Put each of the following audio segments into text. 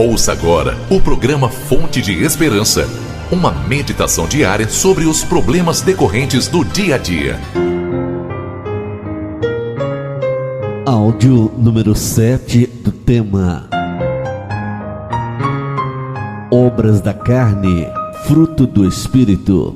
Ouça agora o programa Fonte de Esperança, uma meditação diária sobre os problemas decorrentes do dia a dia. Áudio número 7 do tema Obras da carne, fruto do Espírito.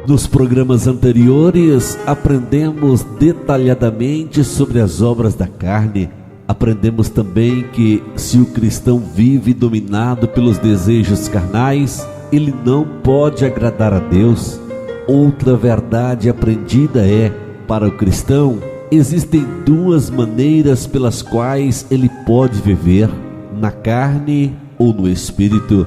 Nos programas anteriores, aprendemos detalhadamente sobre as obras da carne. Aprendemos também que, se o cristão vive dominado pelos desejos carnais, ele não pode agradar a Deus. Outra verdade aprendida é, para o cristão, existem duas maneiras pelas quais ele pode viver, na carne ou no Espírito.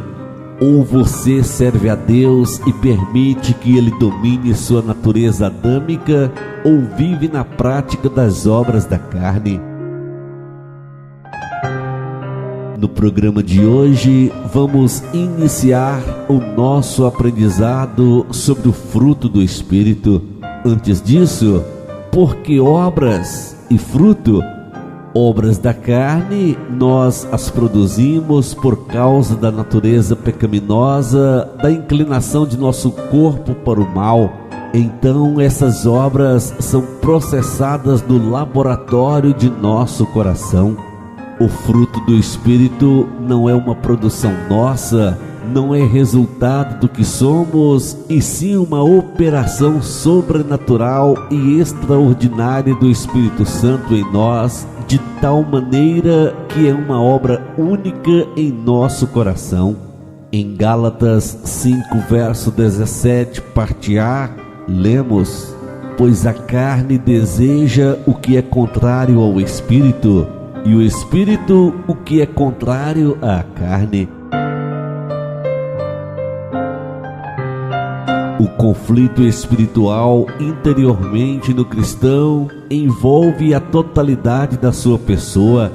Ou você serve a Deus e permite que Ele domine sua natureza adâmica, ou vive na prática das obras da carne. No programa de hoje, vamos iniciar o nosso aprendizado sobre o fruto do Espírito. Antes disso, por que obras e fruto? Obras da carne, nós as produzimos por causa da natureza pecaminosa, da inclinação de nosso corpo para o mal. Então essas obras são processadas no laboratório de nosso coração. O fruto do Espírito não é uma produção nossa, não é resultado do que somos, e sim uma operação sobrenatural e extraordinária do Espírito Santo em nós, de tal maneira que é uma obra única em nosso coração. Em Gálatas 5, verso 17, parte A, lemos: pois a carne deseja o que é contrário ao Espírito, e o Espírito o que é contrário à carne. O conflito espiritual interiormente no cristão envolve a totalidade da sua pessoa.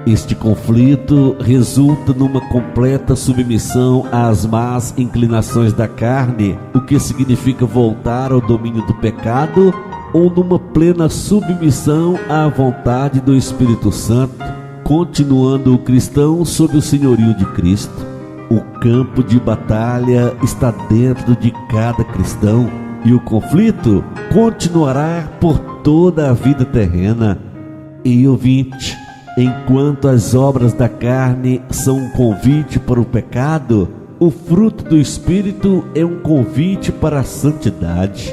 Este conflito resulta numa completa submissão às más inclinações da carne, o que significa voltar ao domínio do pecado, ou numa plena submissão à vontade do Espírito Santo, continuando o cristão sob o senhorio de Cristo. O campo de batalha está dentro de cada cristão, e o conflito continuará por toda a vida terrena. E ouvinte, enquanto as obras da carne são um convite para o pecado, o fruto do Espírito é um convite para a santidade.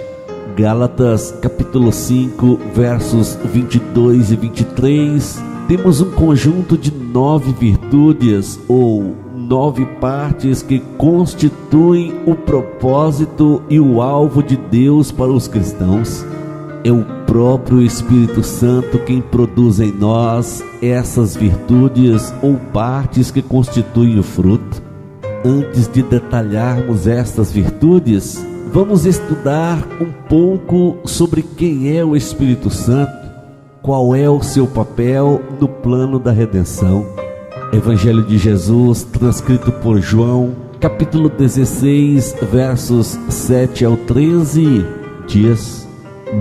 Gálatas capítulo 5, versos 22 e 23, temos um conjunto de 9 virtudes, ou 9 partes que constituem o propósito e o alvo de Deus para os cristãos. É o próprio Espírito Santo quem produz em nós essas virtudes ou partes que constituem o fruto. Antes de detalharmos estas virtudes, vamos estudar um pouco sobre quem é o Espírito Santo, qual é o seu papel no plano da redenção. Evangelho de Jesus, transcrito por João, capítulo 16, versos 7 ao 13, diz: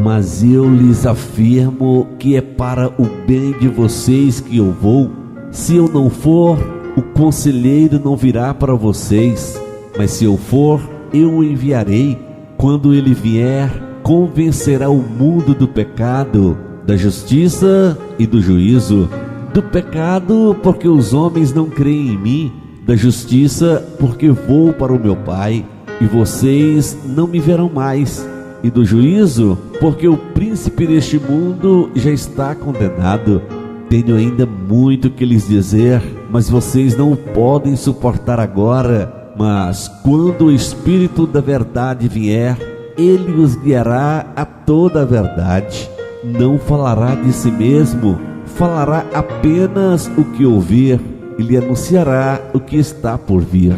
mas eu lhes afirmo que é para o bem de vocês que eu vou. Se eu não for, o conselheiro não virá para vocês, mas se eu for, eu o enviarei. Quando ele vier, convencerá o mundo do pecado, da justiça e do juízo. Do pecado, porque os homens não creem em mim; da justiça, porque vou para o meu Pai, e vocês não me verão mais; e do juízo, porque o príncipe deste mundo já está condenado. Tenho ainda muito que lhes dizer, mas vocês não o podem suportar agora. Mas quando o Espírito da verdade vier, ele os guiará a toda a verdade. Não falará de si mesmo, falará apenas o que ouvir, e lhe anunciará o que está por vir.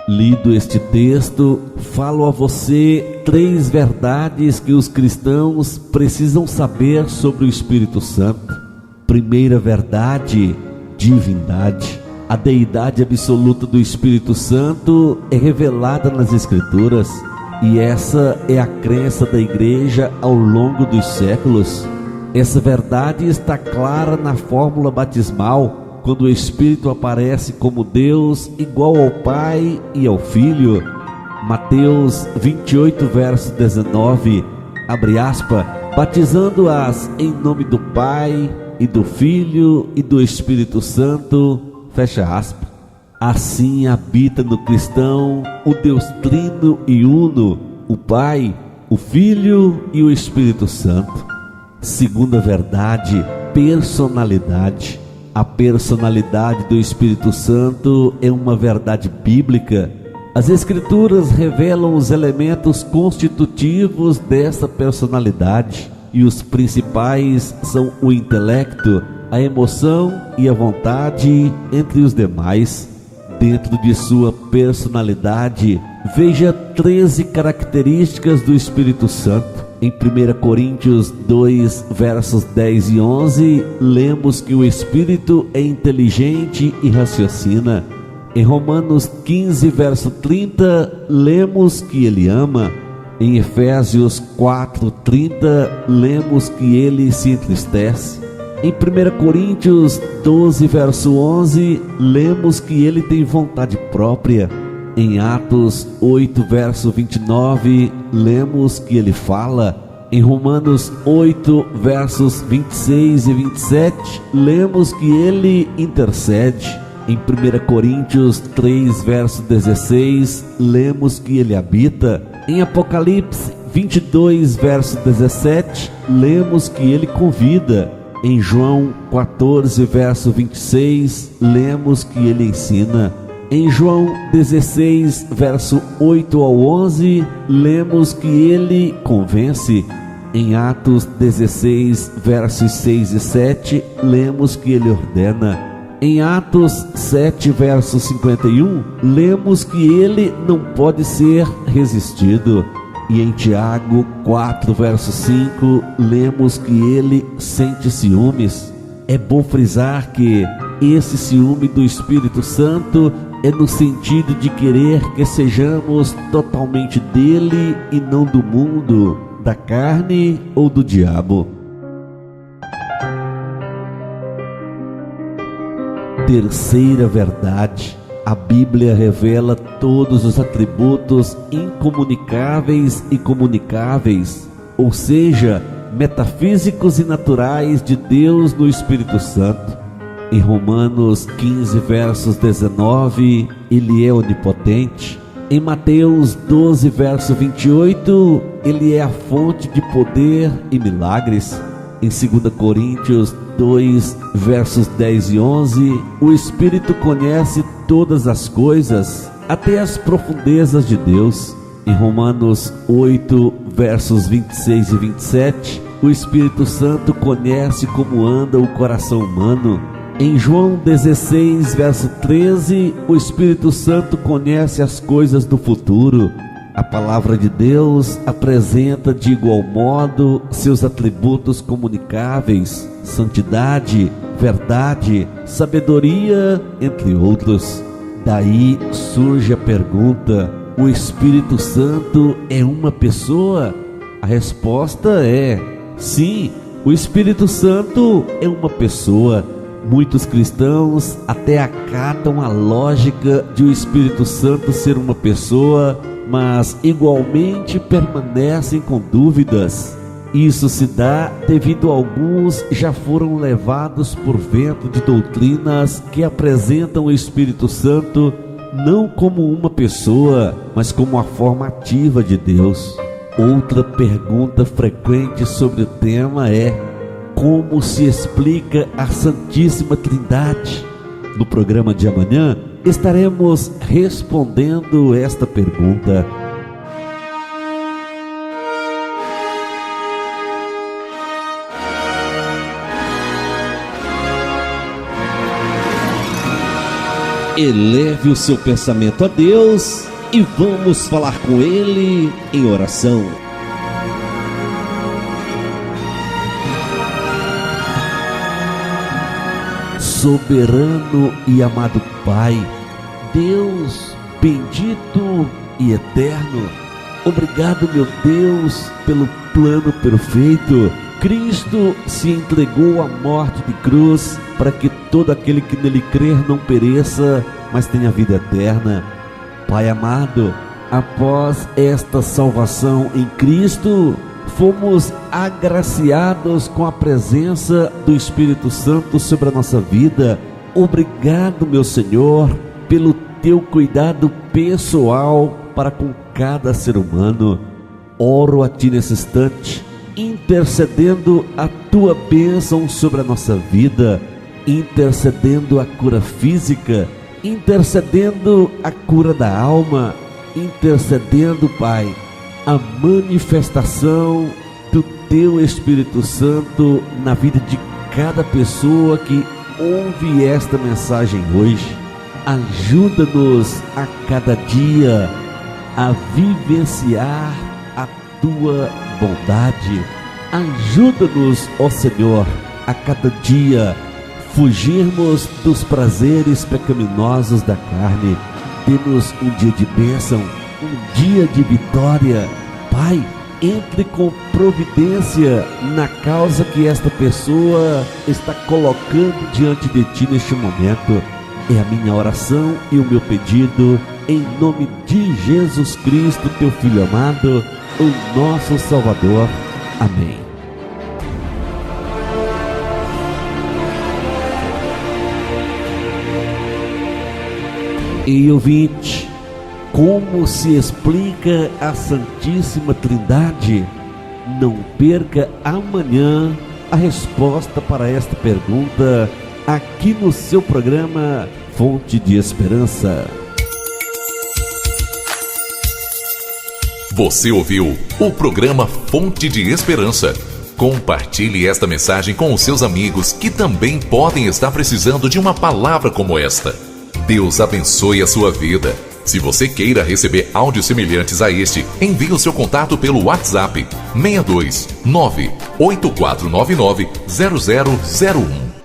Lido este texto, falo a você 3 verdades que os cristãos precisam saber sobre o Espírito Santo. Primeira verdade: divindade. A deidade absoluta do Espírito Santo é revelada nas Escrituras, e essa é a crença da igreja ao longo dos séculos. Essa verdade está clara na fórmula batismal, quando o Espírito aparece como Deus igual ao Pai e ao Filho. Mateus 28, verso 19, abre aspas, batizando-as em nome do Pai e do Filho e do Espírito Santo, fecha aspas. Assim habita no cristão o Deus Trino e Uno, o Pai, o Filho e o Espírito Santo. Segunda verdade, personalidade. A personalidade do Espírito Santo é uma verdade bíblica. As Escrituras revelam os elementos constitutivos dessa personalidade, e os principais são o intelecto, a emoção e a vontade, entre os demais. Dentro de sua personalidade, veja 13 características do Espírito Santo. Em 1 Coríntios 2, versos 10 e 11, lemos que o Espírito é inteligente e raciocina. Em Romanos 15, verso 30, lemos que ele ama. Em Efésios 4, 30, lemos que ele se entristece. Em 1 Coríntios 12, verso 11, lemos que ele tem vontade própria. Em Atos 8, verso 29, lemos que ele fala. Em Romanos 8, versos 26 e 27, lemos que ele intercede. Em 1 Coríntios 3, verso 16, lemos que ele habita. Em Apocalipse 22, verso 17, lemos que ele convida. Em João 14, verso 26, lemos que ele ensina. Em João 16, verso 8 ao 11, lemos que ele convence. Em Atos 16, versos 6 e 7, lemos que ele ordena. Em Atos 7, verso 51, lemos que ele não pode ser resistido. E em Tiago 4, verso 5, lemos que ele sente ciúmes. É bom frisar que esse ciúme do Espírito Santo é no sentido de querer que sejamos totalmente dele e não do mundo, da carne ou do diabo. Terceira verdade. A Bíblia revela todos os atributos incomunicáveis e comunicáveis, ou seja, metafísicos e naturais de Deus no Espírito Santo. Em Romanos 15, versos 19, ele é onipotente. Em Mateus 12, verso 28, ele é a fonte de poder e milagres. Em 2 Coríntios 2, versos 10 e 11, o Espírito conhece todas as coisas, até as profundezas de Deus. Em Romanos 8, versos 26 e 27, o Espírito Santo conhece como anda o coração humano. Em João 16, verso 13, o Espírito Santo conhece as coisas do futuro. A palavra de Deus apresenta de igual modo seus atributos comunicáveis, santidade, verdade, sabedoria, entre outros. Daí surge a pergunta: o Espírito Santo é uma pessoa? A resposta é sim, o Espírito Santo é uma pessoa. Muitos cristãos até acatam a lógica de o Espírito Santo ser uma pessoa, mas igualmente permanecem com dúvidas. Isso se dá devido a alguns já foram levados por vento de doutrinas que apresentam o Espírito Santo não como uma pessoa, mas como a forma ativa de Deus. Outra pergunta frequente sobre o tema é: como se explica a Santíssima Trindade? No programa de amanhã estaremos respondendo esta pergunta. Eleve o seu pensamento a Deus e vamos falar com Ele em oração. Soberano e amado Pai, Deus bendito e eterno, obrigado, meu Deus, pelo plano perfeito Cristo se entregou à morte de cruz para que todo aquele que nele crer não pereça, mas tenha vida eterna. Pai amado, após esta salvação em Cristo, fomos agraciados com a presença do Espírito Santo sobre a nossa vida. Obrigado, meu Senhor, pelo teu cuidado pessoal para com cada ser humano. Oro a ti nesse instante, intercedendo a tua bênção sobre a nossa vida, intercedendo a cura física, intercedendo a cura da alma, intercedendo, Pai, a manifestação do teu Espírito Santo na vida de cada pessoa que ouve esta mensagem hoje. Ajuda-nos a cada dia a vivenciar a tua bondade. Ajuda-nos, ó Senhor, a cada dia fugirmos dos prazeres pecaminosos da carne. Dê-nos um dia de bênção, um dia de vitória. Pai, entre com providência na causa que esta pessoa está colocando diante de ti neste momento. É a minha oração e o meu pedido, em nome de Jesus Cristo, teu Filho amado, o nosso Salvador. Amém. E ouvinte, como se explica a Santíssima Trindade? Não perca amanhã a resposta para esta pergunta aqui no seu programa Fonte de Esperança. Você ouviu o programa Fonte de Esperança. Compartilhe esta mensagem com os seus amigos que também podem estar precisando de uma palavra como esta. Deus abençoe a sua vida. Se você queira receber áudios semelhantes a este, envie o seu contato pelo WhatsApp 62 98499 0001.